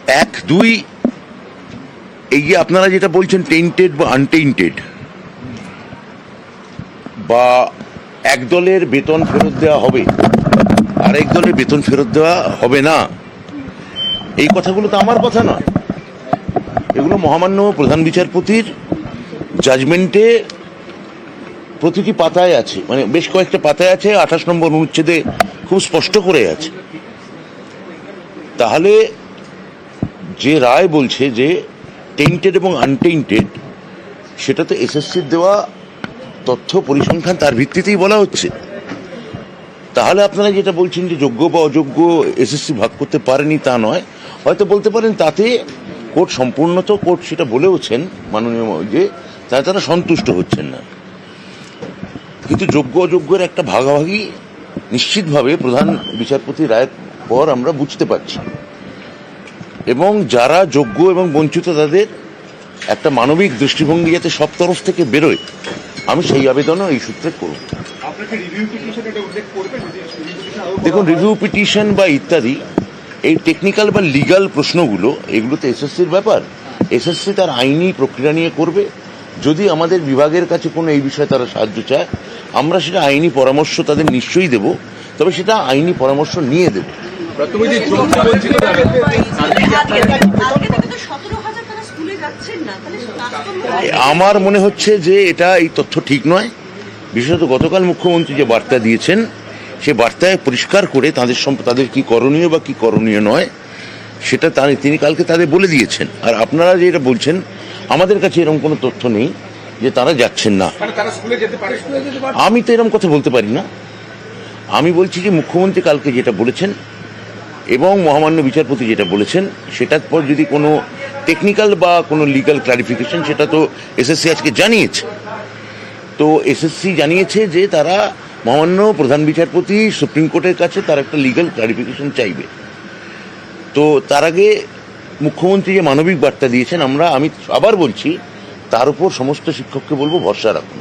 এক দুই, এই যে আপনারা যেটা বলছেন টেন্টেড বা আনটেন্টেড, বা এক দলের বেতন ফেরত দেওয়া হবে আরেক দলের বেতন ফেরত দেওয়া হবে না, এই কথাগুলো তো আমার কথা নয়। এগুলো মহামান্য প্রধান বিচারপতির জাজমেন্টে প্রতিটি পাতায় আছে, মানে বেশ কয়েকটা পাতায় আছে, 28 নম্বর অনুচ্ছেদে খুব স্পষ্ট করে আছে। তাহলে যে রায় বলছে যে টেন্টেড এবং আনটেন্টেড, সেটা তো এসএসসির দেওয়া তথ্য পরিসংখ্যান তার ভিত্তিতেই বলা হচ্ছে। তাহলে আপনারা যেটা বলছেন যে যোগ্য বা অযোগ্য এসএসসি ভাগ করতে পারেনি, তা নয়। হয়তো বলতে পারেন তাতে কোর্ট সম্পূর্ণত, কোর্ট সেটা বলেওছেন মাননীয়, যে তারা সন্তুষ্ট হচ্ছেন না। কিন্তু যোগ্য অযোগ্যের একটা ভাগাভাগি নিশ্চিতভাবে প্রধান বিচারপতি রায়ের পর আমরা বুঝতে পারছি, এবং যারা যোগ্য এবং বঞ্চিত তাদের একটা মানবিক দৃষ্টিভঙ্গি যাতে সব তরফ থেকে বেরোয়, আমি সেই আবেদনও এই সূত্রে করব। দেখুন, রিভিউ পিটিশন বা ইত্যাদি এই টেকনিক্যাল বা লিগাল প্রশ্নগুলো, এগুলো তো এসএসসির ব্যাপার। এসএসসি তার আইনি প্রক্রিয়া নিয়ে করবে। যদি আমাদের বিভাগের কাছে কোনো এই বিষয়ে তারা সাহায্য চায়, আমরা সেটা আইনি পরামর্শ তাদের নিশ্চয়ই দেব, তবে সেটা আইনি পরামর্শ নিয়ে দেব। আমার মনে হচ্ছে যে এটা, এই তথ্য ঠিক নয়। বিশেষত গতকাল মুখ্যমন্ত্রী যে বার্তা দিয়েছেন, সে বার্তায় পরিষ্কার করে তাদের কি করণীয় বা কি করণীয় নয় সেটা তিনি কালকে তাদের বলে দিয়েছেন। আর আপনারা যে এটা বলছেন, আমাদের কাছে এরকম কোনো তথ্য নেই যে তারা যাচ্ছেন না। আমি তো এরকম কথা বলতে পারি না। আমি বলছি যে মুখ্যমন্ত্রী কালকে যেটা বলেছেন এবং মহামান্য বিচারপতি যেটা বলেছেন, সেটার পর যদি কোনো টেকনিক্যাল বা কোনো লিগাল ক্লারিফিকেশন, সেটা তো এসএসসি আজকে জানিয়েছে। তো এসএসসি জানিয়েছে যে তারা মহামান্য প্রধান বিচারপতি সুপ্রিম কোর্টের কাছে তার একটা লিগাল ক্লারিফিকেশন চাইবে। তো তার আগে মুখ্যমন্ত্রী যে মানবিক বার্তা দিয়েছেন, আমি আবার বলছি, তার উপর সমস্ত শিক্ষককে বলবো ভরসা রাখুন।